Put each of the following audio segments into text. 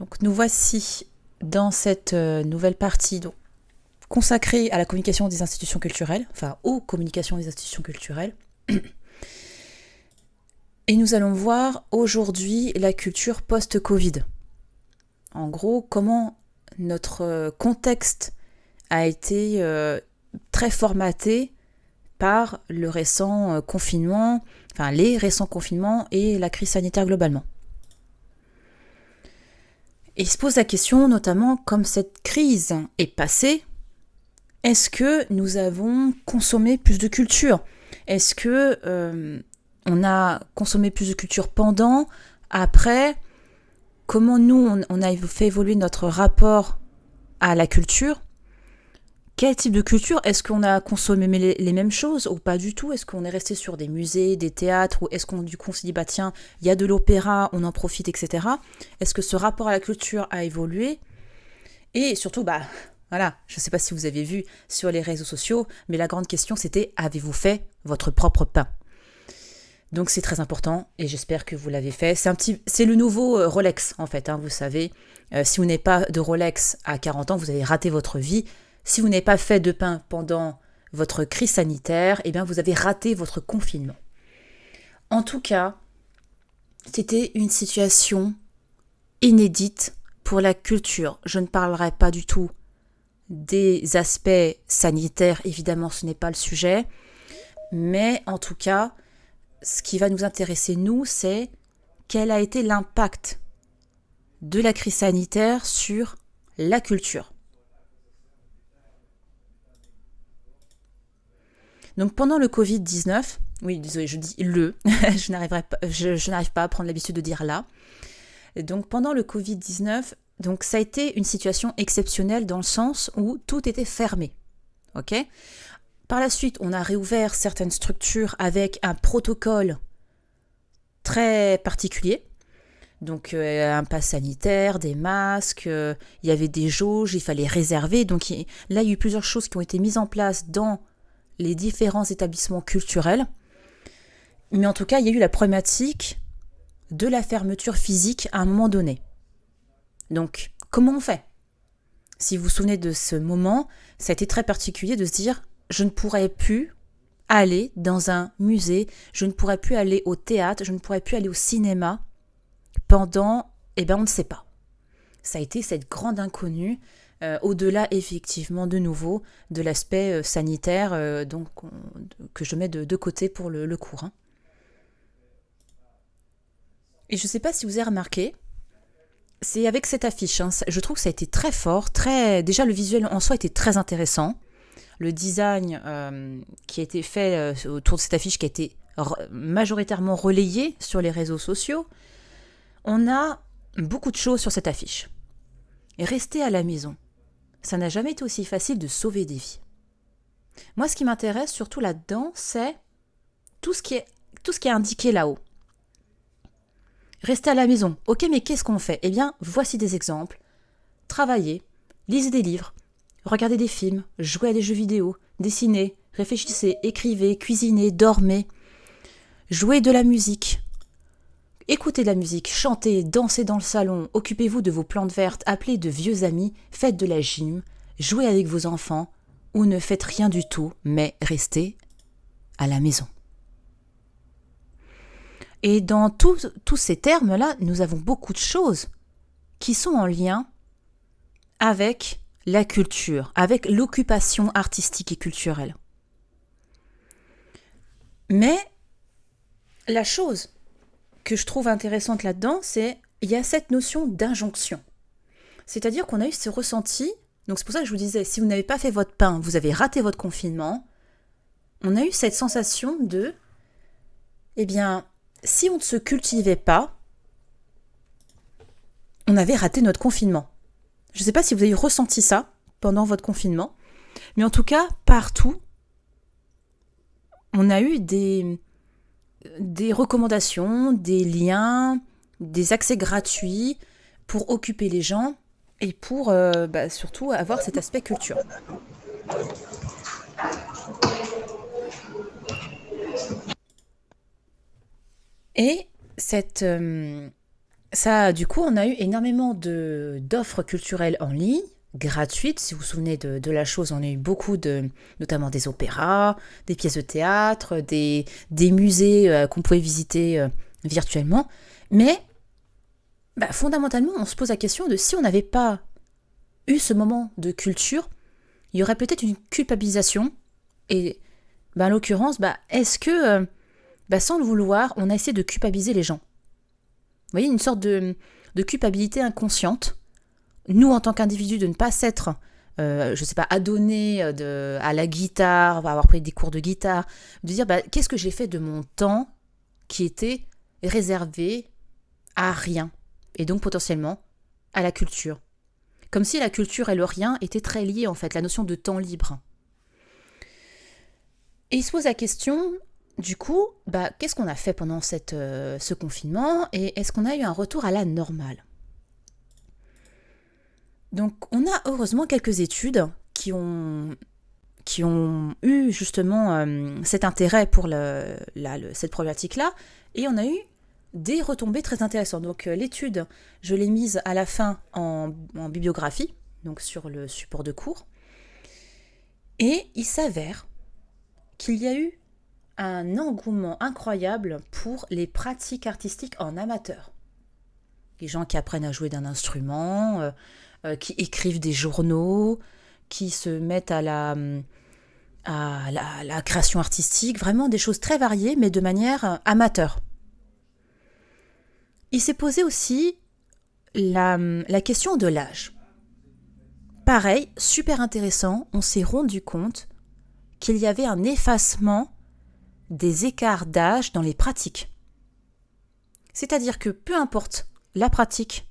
Donc nous voici dans cette nouvelle partie consacrée à la communication des institutions culturelles, enfin aux communications des institutions culturelles. Et nous allons voir aujourd'hui la culture post-Covid. En gros, comment notre contexte a été très formaté par le récent confinement, enfin les récents confinements et la crise sanitaire globalement. Et il se pose la question, notamment, comme cette crise est passée, est-ce que nous avons consommé plus de culture ? Est-ce que on a consommé plus de culture pendant, après ? Comment nous, on a fait évoluer notre rapport à la culture ? Quel type de culture ? Est-ce qu'on a consommé les mêmes choses ou pas du tout ? Est-ce qu'on est resté sur des musées, des théâtres ? Ou est-ce qu'on du coup on s'est dit, bah tiens, il y a de l'opéra, on en profite, etc. Est-ce que ce rapport à la culture a évolué ? Et surtout, voilà, je ne sais pas si vous avez vu sur les réseaux sociaux, mais la grande question c'était, avez-vous fait votre propre pain ? Donc c'est très important et j'espère que vous l'avez fait. C'est le nouveau Rolex en fait, vous savez. Si vous n'avez pas de Rolex à 40 ans, vous avez raté votre vie. Si vous n'avez pas fait de pain pendant votre crise sanitaire, eh bien vous avez raté votre confinement. En tout cas, c'était une situation inédite pour la culture. Je ne parlerai pas du tout des aspects sanitaires, évidemment ce n'est pas le sujet, mais en tout cas, ce qui va nous intéresser nous, c'est quel a été l'impact de la crise sanitaire sur la culture. Donc pendant le Covid-19, oui désolé je dis le, je n'arrive pas à prendre l'habitude de dire là. Donc pendant le Covid-19, donc ça a été une situation exceptionnelle dans le sens où tout était fermé. Ok ? Par la suite, on a réouvert certaines structures avec un protocole très particulier. Donc un pass sanitaire, des masques, il y avait des jauges, il fallait réserver. Donc là, il y a eu plusieurs choses qui ont été mises en place dans les différents établissements culturels. Mais en tout cas, il y a eu la problématique de la fermeture physique à un moment donné. Donc, comment on fait ? Si vous vous souvenez de ce moment, ça a été très particulier de se dire « je ne pourrais plus aller dans un musée, je ne pourrais plus aller au théâtre, je ne pourrais plus aller au cinéma pendant, on ne sait pas ». Ça a été cette grande inconnue, au-delà effectivement de nouveau de l'aspect sanitaire que je mets de côté pour le cours. Et je ne sais pas si vous avez remarqué, c'est avec cette affiche, je trouve que ça a été très fort, déjà le visuel en soi était très intéressant. Le design qui a été fait autour de cette affiche, qui a été majoritairement relayé sur les réseaux sociaux, on a beaucoup de choses sur cette affiche. Et rester à la maison, ça n'a jamais été aussi facile de sauver des vies. Moi, ce qui m'intéresse surtout là-dedans, c'est tout ce qui est indiqué là-haut. Rester à la maison, ok, mais qu'est-ce qu'on fait ? Eh bien, voici des exemples. Travaillez, lisez des livres, regardez des films, jouez à des jeux vidéo, dessinez, réfléchissez, écrivez, cuisinez, dormez, jouez de la musique. Écoutez de la musique, chantez, dansez dans le salon, occupez-vous de vos plantes vertes, appelez de vieux amis, faites de la gym, jouez avec vos enfants ou ne faites rien du tout, mais restez à la maison. Et dans tous ces termes-là, nous avons beaucoup de choses qui sont en lien avec la culture, avec l'occupation artistique et culturelle. Mais la chose que je trouve intéressante là-dedans, c'est qu'il y a cette notion d'injonction. C'est-à-dire qu'on a eu ce ressenti, donc c'est pour ça que je vous disais, si vous n'avez pas fait votre pain, vous avez raté votre confinement, on a eu cette sensation de, si on ne se cultivait pas, on avait raté notre confinement. Je ne sais pas si vous avez ressenti ça pendant votre confinement, mais en tout cas, partout, on a eu des recommandations, des liens, des accès gratuits pour occuper les gens et pour surtout avoir cet aspect culture. Et cette Ça, du coup, on a eu énormément d'offres culturelles en ligne, gratuites. Si vous vous souvenez de la chose, on a eu beaucoup notamment des opéras, des pièces de théâtre, des musées qu'on pouvait visiter virtuellement. Mais fondamentalement, on se pose la question de si on n'avait pas eu ce moment de culture, il y aurait peut-être une culpabilisation. Et en l'occurrence, est-ce que, sans le vouloir, on a essayé de culpabiliser les gens? Vous voyez, une sorte de culpabilité inconsciente. Nous, en tant qu'individus, de ne pas s'être, je ne sais pas, adonné à la guitare, avoir pris des cours de guitare, de dire qu'est-ce que j'ai fait de mon temps qui était réservé à rien, et donc potentiellement à la culture. Comme si la culture et le rien étaient très liés, en fait, la notion de temps libre. Et il se pose la question, du coup, qu'est-ce qu'on a fait pendant ce confinement et est-ce qu'on a eu un retour à la normale? Donc, on a heureusement quelques études qui ont eu justement cet intérêt pour cette problématique-là, et on a eu des retombées très intéressantes. Donc, l'étude, je l'ai mise à la fin en bibliographie, donc sur le support de cours, et il s'avère qu'il y a eu un engouement incroyable pour les pratiques artistiques en amateur. Les gens qui apprennent à jouer d'un instrument, qui écrivent des journaux, qui se mettent à la création artistique, vraiment des choses très variées, mais de manière amateur. Il s'est posé aussi la question de l'âge. Pareil, super intéressant, on s'est rendu compte qu'il y avait un effacement des écarts d'âge dans les pratiques. C'est-à-dire que peu importe la pratique,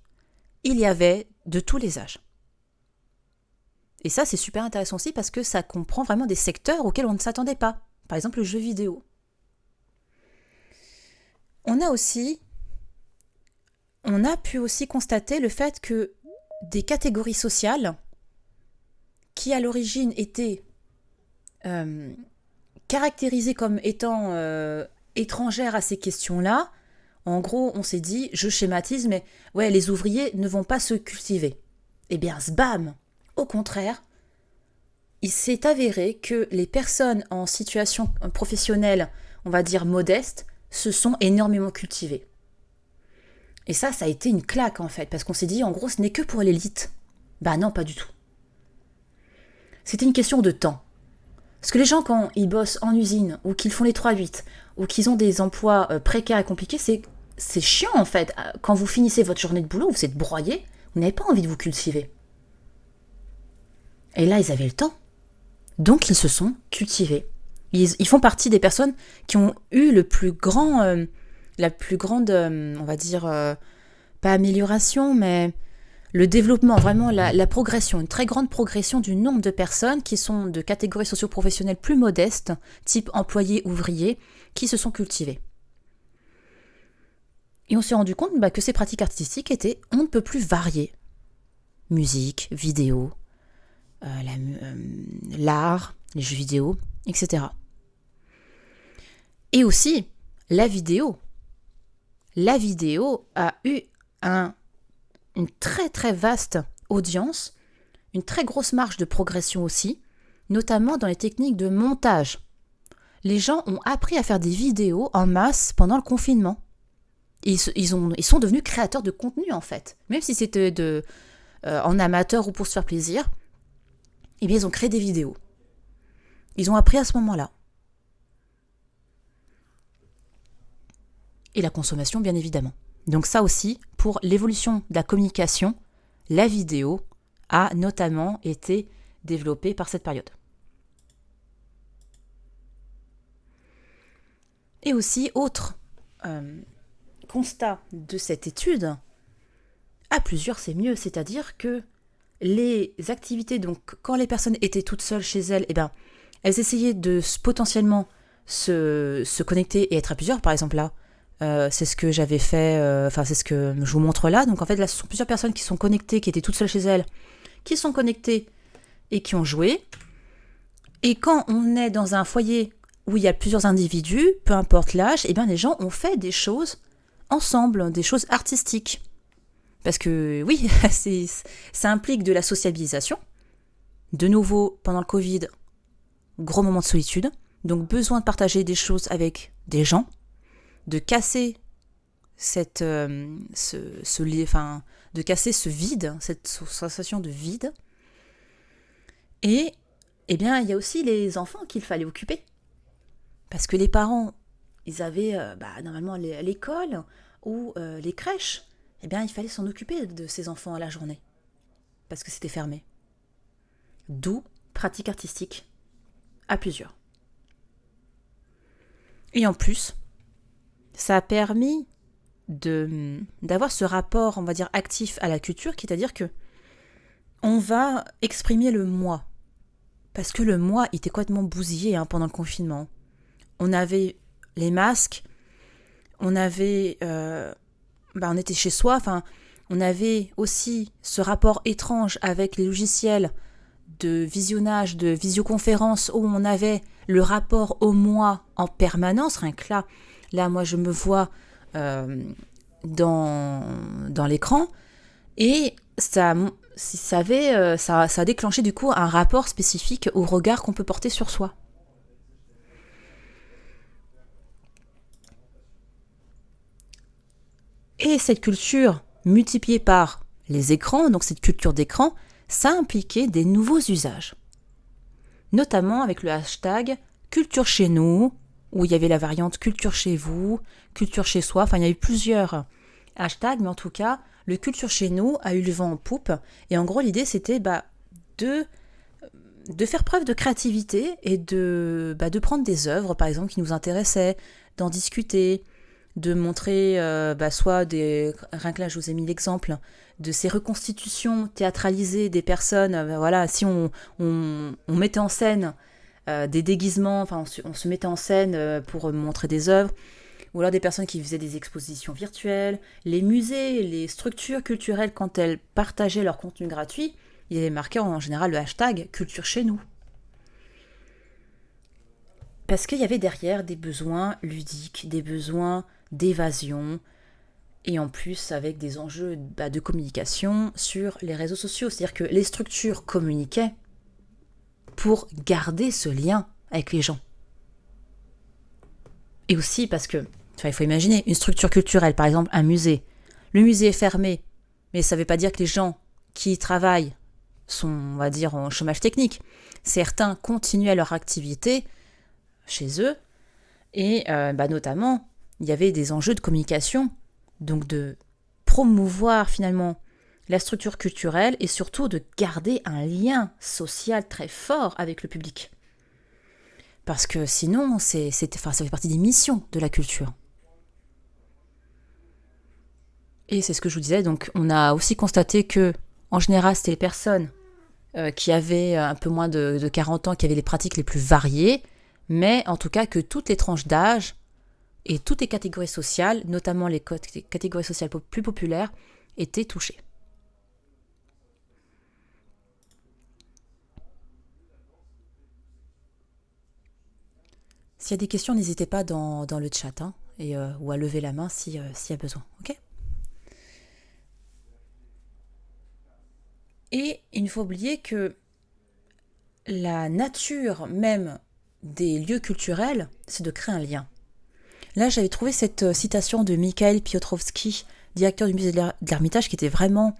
il y avait de tous les âges. Et ça, c'est super intéressant aussi parce que ça comprend vraiment des secteurs auxquels on ne s'attendait pas. Par exemple, le jeu vidéo. On a pu aussi constater le fait que des catégories sociales qui à l'origine étaient caractérisées comme étant étrangères à ces questions-là, en gros, on s'est dit, je schématise, mais ouais, les ouvriers ne vont pas se cultiver. Eh bien, bam! Au contraire, il s'est avéré que les personnes en situation professionnelle, on va dire modeste, se sont énormément cultivées. Et ça a été une claque en fait, parce qu'on s'est dit, en gros, ce n'est que pour l'élite. Non, pas du tout. C'était une question de temps. Parce que les gens, quand ils bossent en usine, ou qu'ils font les 3-8, ou qu'ils ont des emplois précaires et compliqués, c'est chiant en fait. Quand vous finissez votre journée de boulot, vous êtes broyé, vous n'avez pas envie de vous cultiver. Et là, ils avaient le temps. Donc, ils se sont cultivés. Ils font partie des personnes qui ont eu la plus grande, on va dire, pas amélioration, mais le développement, vraiment la progression, une très grande progression du nombre de personnes qui sont de catégories socio-professionnelles plus modestes, type employés, ouvriers, qui se sont cultivées. Et on s'est rendu compte que ces pratiques artistiques étaient on ne peut plus variées. Musique, vidéo, l'art, les jeux vidéo, etc. Et aussi, la vidéo. La vidéo a eu une très très vaste audience, une très grosse marge de progression aussi, notamment dans les techniques de montage. Les gens ont appris à faire des vidéos en masse pendant le confinement. Ils sont devenus créateurs de contenu en fait. Même si c'était en amateur ou pour se faire plaisir, eh bien ils ont créé des vidéos. Ils ont appris à ce moment-là. Et la consommation, bien évidemment. Donc ça aussi, pour l'évolution de la communication, la vidéo a notamment été développée par cette période. Et aussi, autre constat de cette étude, à plusieurs c'est mieux, c'est-à-dire que les activités, donc quand les personnes étaient toutes seules chez elles, elles essayaient de potentiellement se connecter et être à plusieurs, par exemple là. C'est ce que j'avais fait, c'est ce que je vous montre là. Donc en fait là, ce sont plusieurs personnes qui sont connectées, qui étaient toutes seules chez elles, qui sont connectées et qui ont joué. Et quand on est dans un foyer où il y a plusieurs individus, peu importe l'âge, les gens ont fait des choses ensemble, des choses artistiques. Parce que oui, ça implique de la sociabilisation. De nouveau, pendant le Covid, gros moment de solitude. Donc besoin de partager des choses avec des gens, de casser de casser ce vide, cette sensation de vide. Et eh bien, il y a aussi les enfants qu'il fallait occuper. Parce que les parents, ils avaient normalement l'école ou les crèches. Eh bien, il fallait s'en occuper de ces enfants à la journée. Parce que c'était fermé. D'où pratique artistique à plusieurs. Et en plus, ça a permis d'avoir ce rapport, on va dire, actif à la culture, c'est-à-dire que on va exprimer le moi. Parce que le moi était complètement bousillé pendant le confinement. On avait les masques, on avait... on était chez soi, on avait aussi ce rapport étrange avec les logiciels de visionnage, de visioconférence, où on avait le rapport au moi en permanence, rien que là moi je me vois dans l'écran, et ça a déclenché du coup un rapport spécifique au regard qu'on peut porter sur soi. Et cette culture multipliée par les écrans, donc cette culture d'écran, ça impliquait des nouveaux usages. Notamment avec le hashtag culture chez nous, où il y avait la variante culture chez vous, culture chez soi, il y a eu plusieurs hashtags, mais en tout cas, le culture chez nous a eu le vent en poupe. Et en gros, l'idée, c'était de faire preuve de créativité et de prendre des œuvres, par exemple, qui nous intéressaient, d'en discuter, de montrer soit des... Rien que là, je vous ai mis l'exemple de ces reconstitutions théâtralisées des personnes. Si on mettait en scène des déguisements, on se mettait en scène pour montrer des œuvres, ou alors des personnes qui faisaient des expositions virtuelles, les musées, les structures culturelles, quand elles partageaient leur contenu gratuit, il y avait marqué en général le hashtag culture chez nous. Parce qu'il y avait derrière des besoins ludiques, des besoins d'évasion, et en plus avec des enjeux de communication sur les réseaux sociaux. C'est-à-dire que les structures communiquaient pour garder ce lien avec les gens. Et aussi parce que, il faut imaginer, une structure culturelle, par exemple un musée. Le musée est fermé, mais ça ne veut pas dire que les gens qui y travaillent sont, on va dire, en chômage technique. Certains continuaient leur activité chez eux, et notamment, il y avait des enjeux de communication, donc de promouvoir finalement la structure culturelle et surtout de garder un lien social très fort avec le public. Parce que sinon, ça fait partie des missions de la culture. Et c'est ce que je vous disais, donc on a aussi constaté que, en général, c'était les personnes qui avaient un peu moins de 40 ans, qui avaient les pratiques les plus variées, mais en tout cas que toutes les tranches d'âge et toutes les catégories sociales, notamment les catégories sociales plus populaires, étaient touchées. S'il y a des questions, n'hésitez pas dans le chat ou à lever la main s'il y a besoin. Okay, et il ne faut oublier que la nature même des lieux culturels, c'est de créer un lien. Là, j'avais trouvé cette citation de Mikhail Piotrowski, directeur du musée de l'Ermitage, qui était vraiment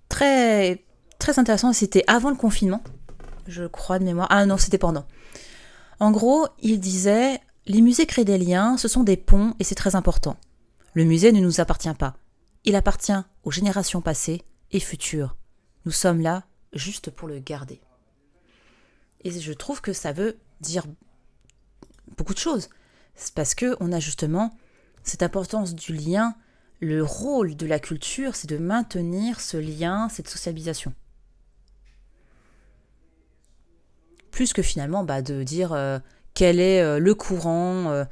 très, très intéressante. C'était avant le confinement, je crois de mémoire. Ah non, c'était pendant. En gros, il disait « Les musées créent des liens, ce sont des ponts et c'est très important. Le musée ne nous appartient pas. Il appartient aux générations passées et futures. Nous sommes là juste pour le garder. » Et je trouve que ça veut dire beaucoup de choses. C'est parce qu'on a justement cette importance du lien. Le rôle de la culture, c'est de maintenir ce lien, cette socialisation. Plus que finalement de dire quel est le courant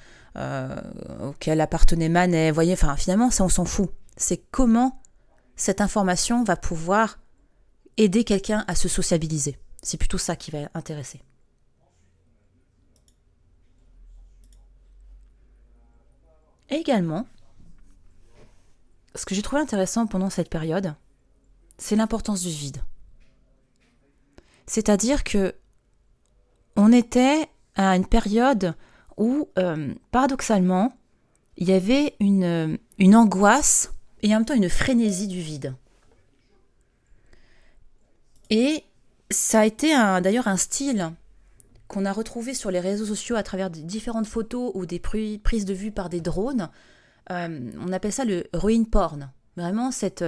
auquel appartenait Manet. Vous voyez, finalement, ça, on s'en fout. C'est comment cette information va pouvoir aider quelqu'un à se sociabiliser. C'est plutôt ça qui va intéresser. Et également, ce que j'ai trouvé intéressant pendant cette période, c'est l'importance du vide. C'est-à-dire que on était à une période où, paradoxalement, il y avait une angoisse et en même temps une frénésie du vide. Et ça a été d'ailleurs un style qu'on a retrouvé sur les réseaux sociaux à travers différentes photos ou des prises de vue par des drones. On appelle ça le ruin porn. Vraiment toute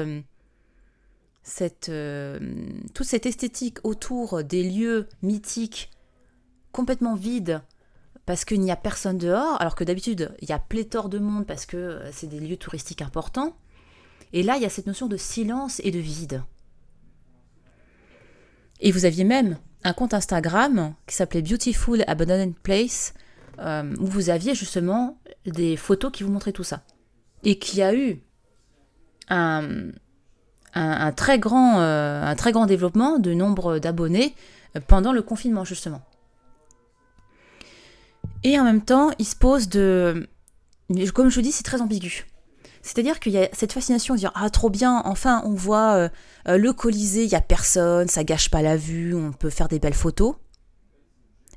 cette esthétique autour des lieux mythiques complètement vides parce qu'il n'y a personne dehors, alors que d'habitude il y a pléthore de monde parce que c'est des lieux touristiques importants. Et là il y a cette notion de silence et de vide. Et vous aviez même un compte Instagram qui s'appelait Beautiful Abandoned Place, où vous aviez justement des photos qui vous montraient tout ça. Et qui a eu un très grand développement de nombre d'abonnés pendant le confinement, justement. Et en même temps, il se pose comme je vous dis, c'est très ambigu. C'est-à-dire qu'il y a cette fascination de dire « Ah, trop bien, enfin, on voit le Colisée, il n'y a personne, ça gâche pas la vue, on peut faire des belles photos. »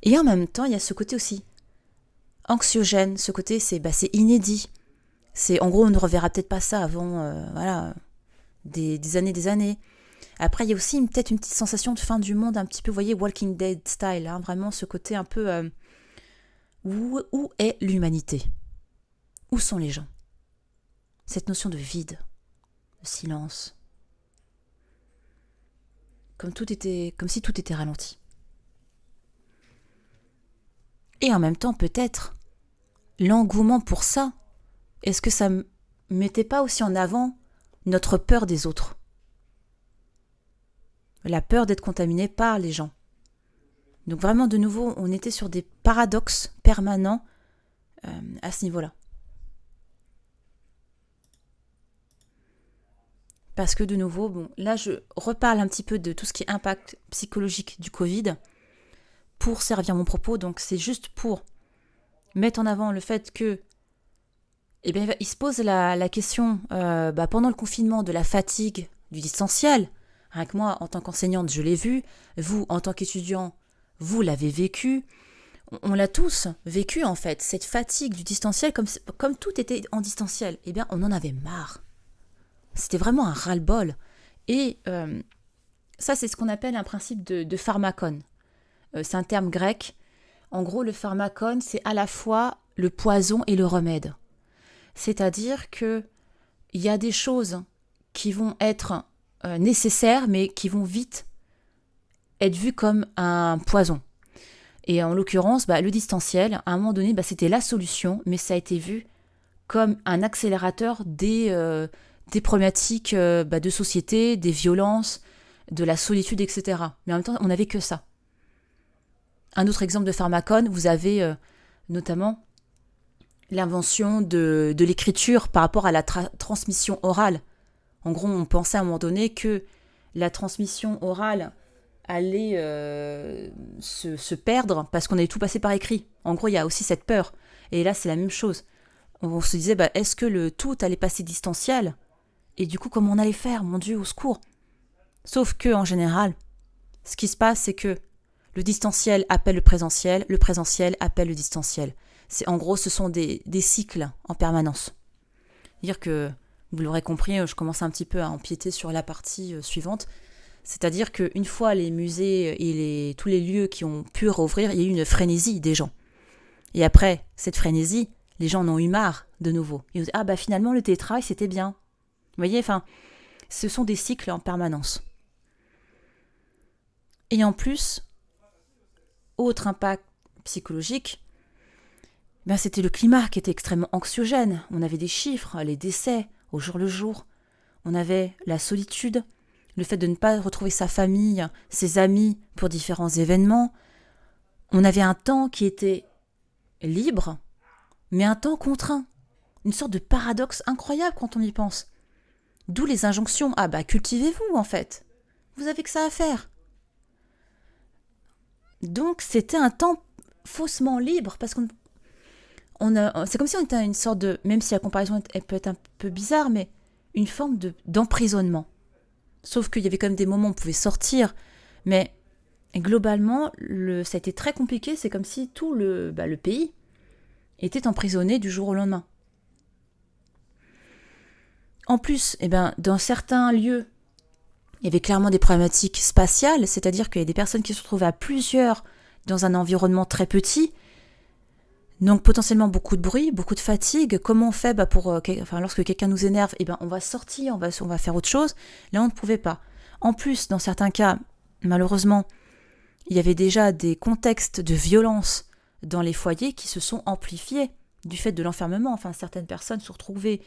Et en même temps, il y a ce côté aussi anxiogène, ce côté, c'est inédit. En gros, on ne reverra peut-être pas ça avant des années. Après, il y a aussi peut-être une petite sensation de fin du monde, un petit peu, vous voyez, Walking Dead style, hein, vraiment ce côté un peu... où est l'humanité ? Où sont les gens ? Cette notion de vide, de silence, comme si tout était ralenti. Et en même temps, peut-être, l'engouement pour ça, est-ce que ça ne mettait pas aussi en avant notre peur des autres ? La peur d'être contaminé par les gens. Donc vraiment, de nouveau, on était sur des paradoxes permanents à ce niveau-là. Parce que de nouveau, là je reparle un petit peu de tout ce qui est impact psychologique du Covid pour servir mon propos. Donc c'est juste pour mettre en avant le fait que, il se pose la question pendant le confinement de la fatigue du distanciel. Rien que moi, en tant qu'enseignante, je l'ai vu. Vous, en tant qu'étudiant, vous l'avez vécu. On l'a tous vécu en fait, cette fatigue du distanciel, comme tout était en distanciel. On en avait marre. C'était vraiment un ras-le-bol. Et ça, c'est ce qu'on appelle un principe de pharmakon. C'est un terme grec. En gros, le pharmakon, c'est à la fois le poison et le remède. C'est-à-dire qu'il y a des choses qui vont être nécessaires, mais qui vont vite être vues comme un poison. Et en l'occurrence, le distanciel, à un moment donné, c'était la solution, mais ça a été vu comme un accélérateur des problématiques de société, des violences, de la solitude, etc. Mais en même temps, on n'avait que ça. Un autre exemple de pharmakon, vous avez notamment l'invention de l'écriture par rapport à la transmission orale. En gros, on pensait à un moment donné que la transmission orale allait se perdre parce qu'on allait tout passer par écrit. En gros, il y a aussi cette peur. Et là, c'est la même chose. On se disait, est-ce que le tout allait passer distanciel ? Et du coup, comment on allait faire ? Mon Dieu, au secours ! Sauf que, en général, ce qui se passe, c'est que le distanciel appelle le présentiel appelle le distanciel. En gros, ce sont des cycles en permanence. C'est-à-dire que, vous l'aurez compris, je commence un petit peu à empiéter sur la partie suivante. C'est-à-dire qu'une fois les musées et tous les lieux qui ont pu rouvrir, il y a eu une frénésie des gens. Et après cette frénésie, les gens en ont eu marre de nouveau. Ils ont dit, finalement, le télétravail, c'était bien. Vous voyez, ce sont des cycles en permanence. Et en plus, autre impact psychologique, c'était le climat qui était extrêmement anxiogène. On avait des chiffres, les décès au jour le jour. On avait la solitude, le fait de ne pas retrouver sa famille, ses amis pour différents événements. On avait un temps qui était libre, mais un temps contraint. Une sorte de paradoxe incroyable quand on y pense. D'où les injonctions. Cultivez-vous en fait. Vous avez que ça à faire. Donc c'était un temps faussement libre parce c'est comme si on était à une sorte de, même si la comparaison elle peut être un peu bizarre, mais une forme d'emprisonnement. Sauf qu'il y avait quand même des moments où on pouvait sortir, mais globalement, ça a été très compliqué. C'est comme si tout le pays était emprisonné du jour au lendemain. En plus, dans certains lieux, il y avait clairement des problématiques spatiales, c'est-à-dire qu'il y a des personnes qui se retrouvaient à plusieurs dans un environnement très petit, donc potentiellement beaucoup de bruit, beaucoup de fatigue. Comment on fait lorsque quelqu'un nous énerve, on va sortir, on va faire autre chose. Là, on ne pouvait pas. En plus, dans certains cas, malheureusement, il y avait déjà des contextes de violence dans les foyers qui se sont amplifiés du fait de l'enfermement. Enfin, certaines personnes se sont retrouvées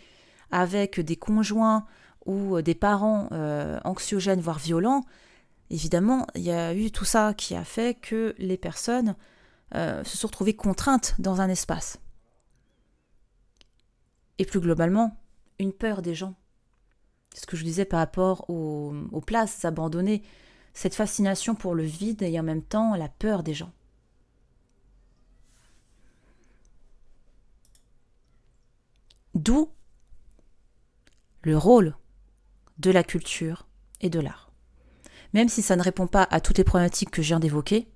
avec des conjoints ou des parents anxiogènes, voire violents. Évidemment, il y a eu tout ça qui a fait que les personnes se sont retrouvées contraintes dans un espace. Et plus globalement, une peur des gens. C'est ce que je disais par rapport aux places abandonnées, cette fascination pour le vide et en même temps la peur des gens. D'où le rôle de la culture et de l'art. Même si ça ne répond pas à toutes les problématiques que je viens d'évoquer,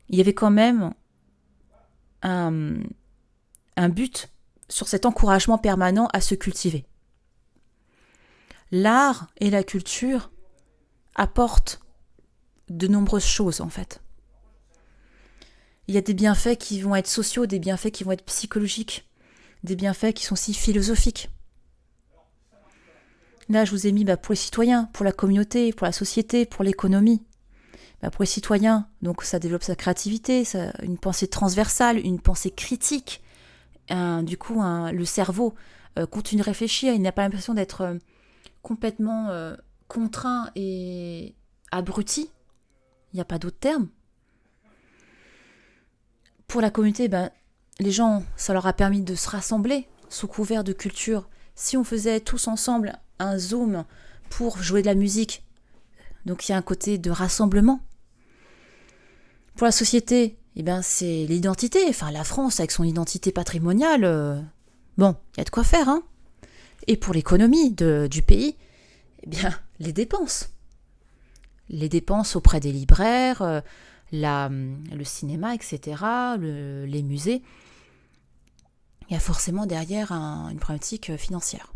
il y avait quand même un but sur cet encouragement permanent à se cultiver. L'art et la culture apportent de nombreuses choses en fait. Il y a des bienfaits qui vont être sociaux, des bienfaits qui vont être psychologiques, des bienfaits qui sont aussi philosophiques. Là, je vous ai mis pour les citoyens, pour la communauté, pour la société, pour l'économie. Pour les citoyens, donc ça développe sa créativité, une pensée transversale, une pensée critique. Le cerveau continue de réfléchir, il n'a pas l'impression d'être complètement contraint et abruti. Il n'y a pas d'autre terme. Pour la communauté, les gens, ça leur a permis de se rassembler sous couvert de culture. Si on faisait tous ensemble un Zoom pour jouer de la musique, donc il y a un côté de rassemblement. Pour la société, c'est l'identité. Enfin, la France, avec son identité patrimoniale, il y a de quoi faire. Hein. Et pour l'économie du pays, les dépenses. Les dépenses auprès des libraires, le cinéma, etc., les musées. Il y a forcément derrière une problématique financière.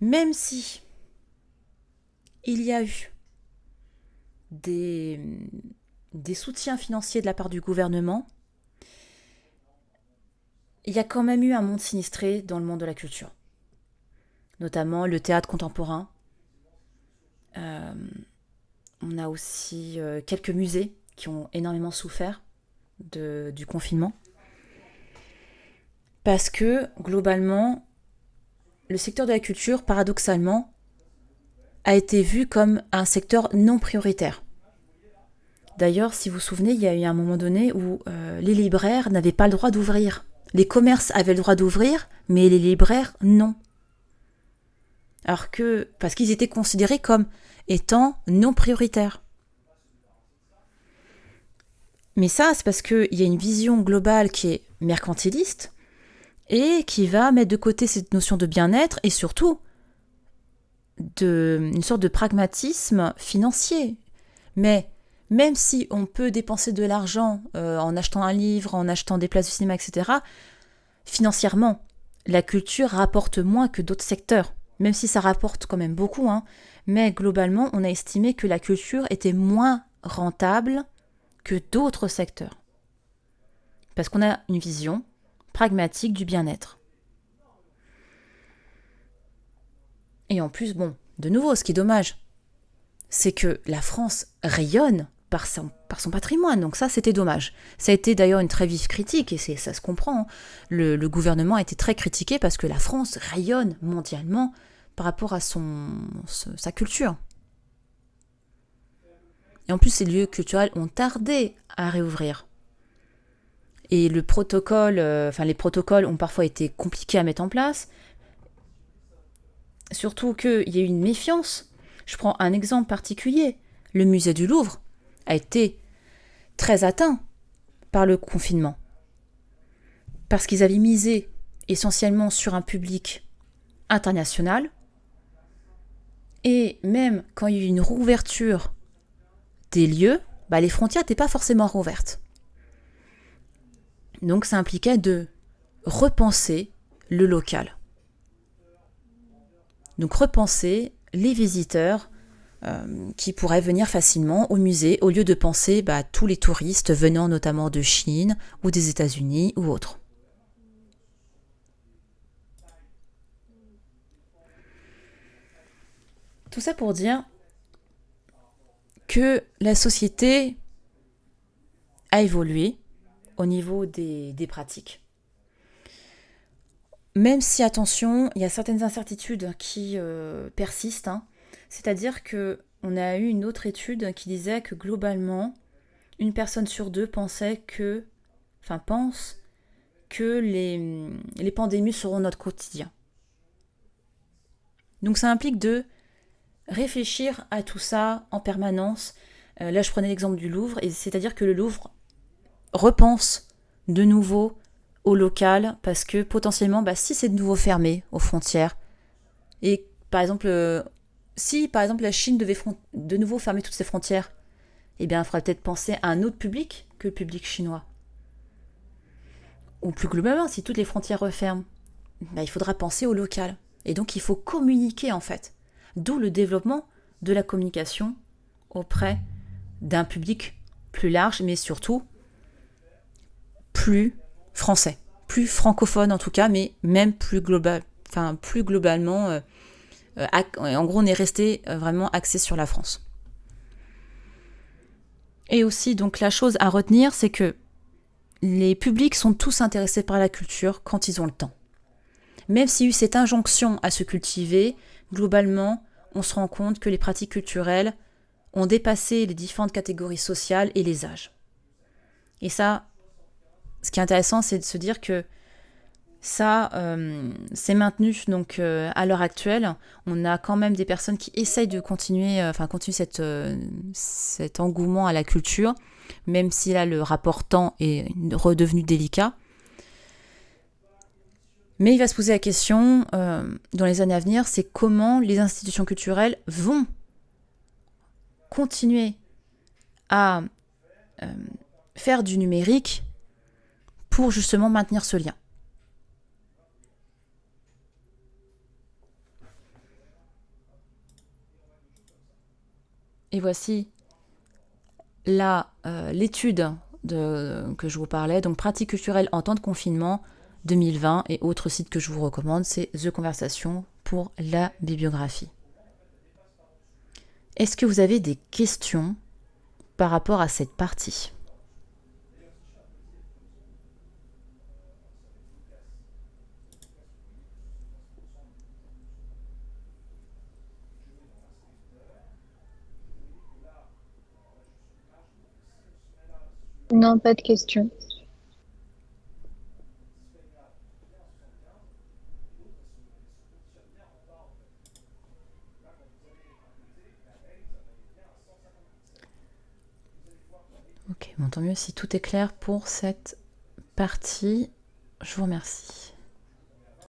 Même si il y a eu des soutiens financiers de la part du gouvernement, il y a quand même eu un monde sinistré dans le monde de la culture. Notamment le théâtre contemporain. On a aussi quelques musées qui ont énormément souffert du confinement. Parce que, globalement, le secteur de la culture, paradoxalement, a été vu comme un secteur non prioritaire. D'ailleurs, si vous vous souvenez, il y a eu un moment donné où les libraires n'avaient pas le droit d'ouvrir. Les commerces avaient le droit d'ouvrir, mais les libraires, non. Parce qu'ils étaient considérés comme étant non prioritaires. Mais ça, c'est parce qu'il y a une vision globale qui est mercantiliste et qui va mettre de côté cette notion de bien-être et surtout une sorte de pragmatisme financier. Mais même si on peut dépenser de l'argent en achetant un livre, en achetant des places de cinéma, etc., financièrement, la culture rapporte moins que d'autres secteurs. Même si ça rapporte quand même beaucoup, mais globalement, on a estimé que la culture était moins rentable que d'autres secteurs. Parce qu'on a une vision pragmatique du bien-être. Et en plus, de nouveau, ce qui est dommage, c'est que la France rayonne par son patrimoine. Donc ça, c'était dommage. Ça a été d'ailleurs une très vive critique, et ça se comprend. Le gouvernement a été très critiqué parce que la France rayonne mondialement par rapport à sa culture. Et en plus, ces lieux culturels ont tardé à réouvrir. Et les protocoles ont parfois été compliqués à mettre en place. Surtout qu'il y a eu une méfiance. Je prends un exemple particulier. Le musée du Louvre a été très atteint par le confinement. Parce qu'ils avaient misé essentiellement sur un public international. Et même quand il y a eu une rouverture des lieux, les frontières n'étaient pas forcément rouvertes. Donc ça impliquait de repenser le local. Donc repenser les visiteurs qui pourraient venir facilement au musée au lieu de penser tous les touristes venant notamment de Chine ou des États-Unis ou autres. Tout ça pour dire que la société a évolué au niveau des pratiques. Même si, attention, il y a certaines incertitudes qui persistent, c'est-à-dire qu'on a eu une autre étude qui disait que globalement, une personne sur deux pense que les pandémies seront notre quotidien. Donc ça implique de réfléchir à tout ça en permanence. Là, je prenais l'exemple du Louvre, et c'est-à-dire que le Louvre repense de nouveau au local, parce que potentiellement, si c'est de nouveau fermé aux frontières, et par exemple, si par exemple la Chine devait de nouveau fermer toutes ses frontières, il faudrait peut-être penser à un autre public que le public chinois. Ou plus globalement, si toutes les frontières referment, il faudra penser au local. Et donc il faut communiquer en fait. D'où le développement de la communication auprès d'un public plus large, mais surtout plus français, plus francophone en tout cas, mais même plus globalement. En gros, on est resté vraiment axé sur la France. Et aussi, donc la chose à retenir, c'est que les publics sont tous intéressés par la culture quand ils ont le temps. Même s'il y a eu cette injonction à se cultiver, globalement, on se rend compte que les pratiques culturelles ont dépassé les différentes catégories sociales et les âges. Et ça, ce qui est intéressant, c'est de se dire que ça, c'est maintenu. Donc, à l'heure actuelle, on a quand même des personnes qui essayent de continuer cet engouement à la culture, même si là, le rapport temps est redevenu délicat. Mais il va se poser la question, dans les années à venir, c'est comment les institutions culturelles vont continuer à faire du numérique pour justement maintenir ce lien. Et voici l'étude que je vous parlais, donc pratiques culturelles en temps de confinement 2020, et autre site que je vous recommande, c'est The Conversation pour la bibliographie. Est-ce que vous avez des questions par rapport à cette partie ? Non, pas de question. Ok, bon, tant mieux si tout est clair pour cette partie. Je vous remercie.